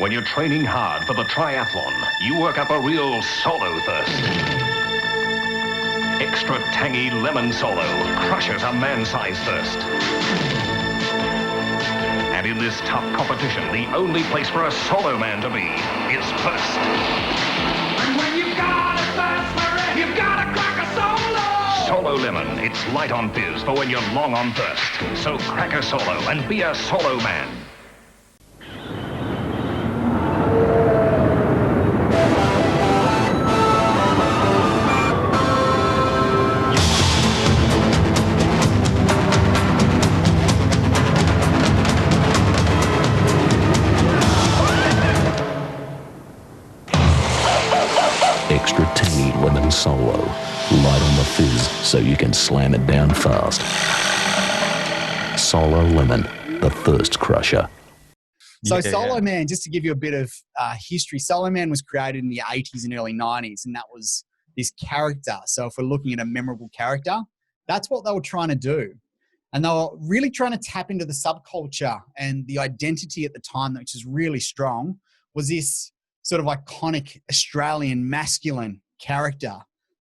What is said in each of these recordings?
When you're training hard for the triathlon, you work up a real solo thirst. Extra tangy lemon solo crushes a man-sized thirst. And in this tough competition, the only place for a solo man to be is first. And when you've got a thirst for it, you've got to crack a solo! Solo lemon, it's light on fizz for when you're long on thirst. So crack a solo and be a solo man. Extra tangy lemon solo. Light on the fizz so you can slam it down fast. Solo lemon, the thirst crusher. So Solo Man, just to give you a bit of history, Solo Man was created in the 80s and early 90s, and that was this character. So if we're looking at a memorable character, that's what they were trying to do. And they were really trying to tap into the subculture, and the identity at the time, which is really strong, was this sort of iconic Australian masculine character.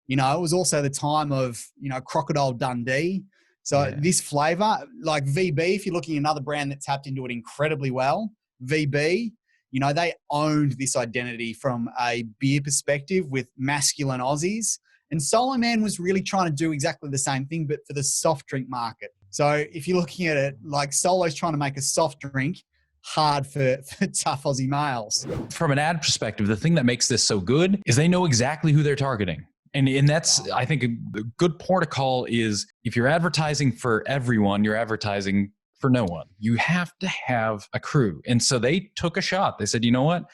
You know, it was also the time of, you know, Crocodile Dundee. So this flavor, like VB, if you're looking at another brand that tapped into it incredibly well, VB, you know, they owned this identity from a beer perspective with masculine Aussies. And Solo Man was really trying to do exactly the same thing, but for the soft drink market. So if you're looking at it, like Solo's trying to make a soft drink hard for tough Aussie males. From an ad perspective, the thing that makes this so good is they know exactly who they're targeting. And that's, I think, a good protocol is if you're advertising for everyone, you're advertising for no one. You have to have a crew. And so they took a shot. They said, you know what?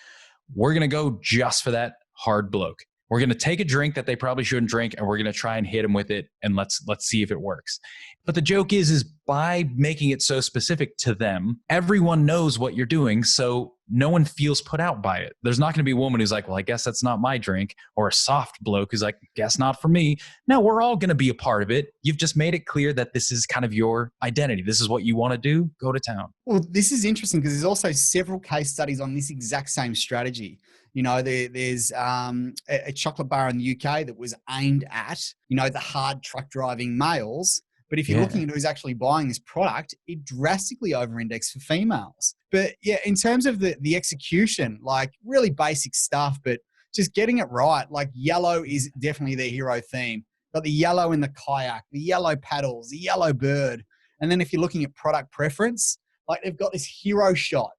We're going to go just for that hard bloke. We're going to take a drink that they probably shouldn't drink, and we're going to try and hit them with it, and let's see if it works. But the joke is by making it so specific to them, everyone knows what you're doing, so no one feels put out by it. There's not going to be a woman who's like, well, I guess that's not my drink, or a soft bloke who's like, guess not for me. No, we're all going to be a part of it. You've just made it clear that this is kind of your identity. This is what you want to do. Go to town. Well, this is interesting because there's also several case studies on this exact same strategy. You know, there's a chocolate bar in the UK that was aimed at, you know, the hard truck driving males. But if you're looking at who's actually buying this product, it drastically over-indexed for females. But yeah, in terms of the execution, like really basic stuff, but just getting it right. Like yellow is definitely their hero theme. Got the yellow in the kayak, the yellow paddles, the yellow bird. And then if you're looking at product preference, like they've got this hero shot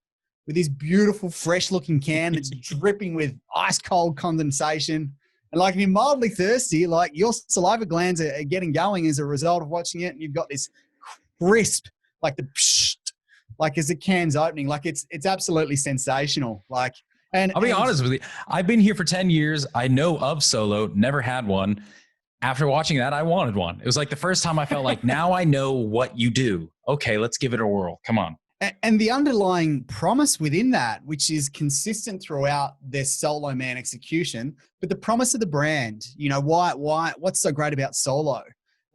with this beautiful, fresh-looking can that's dripping with ice-cold condensation. And like if you're mildly thirsty, like your saliva glands are getting going as a result of watching it, and you've got this crisp, like the psh, like as the can's opening, like it's absolutely sensational. Like, and I'll be honest with you, I've been here for 10 years. I know of Solo, never had one. After watching that, I wanted one. It was like the first time I felt like, now I know what you do. Okay, let's give it a whirl. Come on. And the underlying promise within that, which is consistent throughout their Solo Man execution, but the promise of the brand, you know, what's so great about Solo?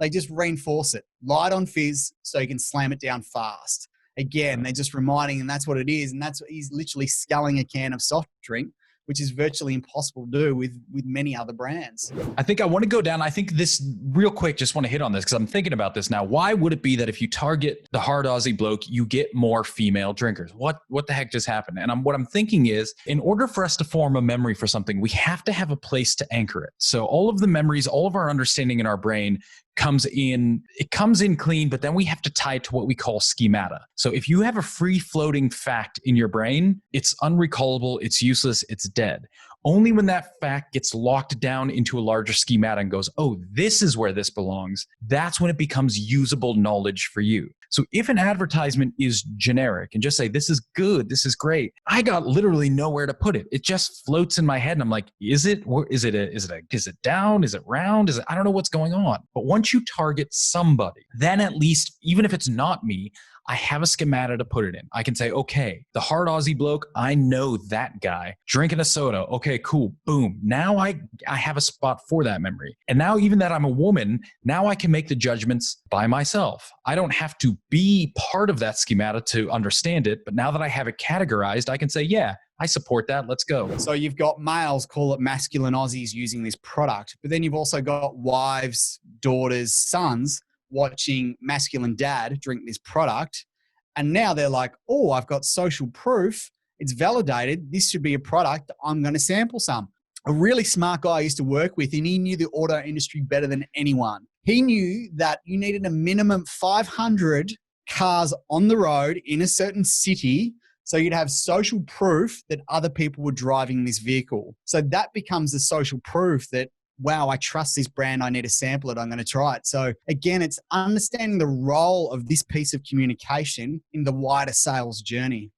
They just reinforce it. Light on fizz so you can slam it down fast. Again, they're just reminding, and that's what it is. And that's what he's literally sculling a can of soft drink, which is virtually impossible to do with many other brands. I think I want to go down. I think this real quick, just want to hit on this because I'm thinking about this now. Why would it be that if you target the hard Aussie bloke, you get more female drinkers? What the heck just happened? And what I'm thinking is, in order for us to form a memory for something, we have to have a place to anchor it. So all of the memories, all of our understanding in our brain comes in clean, but then we have to tie it to what we call schemata. So if you have a free floating fact in your brain, it's unrecallable, it's useless, it's dead. Only when that fact gets locked down into a larger schemata and goes, oh, this is where this belongs, that's when it becomes usable knowledge for you. So if an advertisement is generic and just say, this is good, this is great, I got literally nowhere to put it. It just floats in my head and I'm like, is it down? Is it round? I don't know what's going on. But once you target somebody, then at least, even if it's not me, I have a schemata to put it in. I can say, okay, the hard Aussie bloke, I know that guy drinking a soda. Okay, cool. Boom. Now I have a spot for that memory. And now even that I'm a woman, now I can make the judgments by myself. I don't have to be part of that schemata to understand it. But now that I have it categorized, I can say, yeah, I support that. Let's go. So you've got males, call it masculine Aussies, using this product, but then you've also got wives, daughters, sons watching masculine dad drink this product. And now they're like, oh, I've got social proof. It's validated. This should be a product. I'm going to sample some. A really smart guy I used to work with, and he knew the auto industry better than anyone. He knew that you needed a minimum 500 cars on the road in a certain city so you'd have social proof that other people were driving this vehicle. So that becomes the social proof that, wow, I trust this brand. I need to sample it. I'm going to try it. So again, it's understanding the role of this piece of communication in the wider sales journey.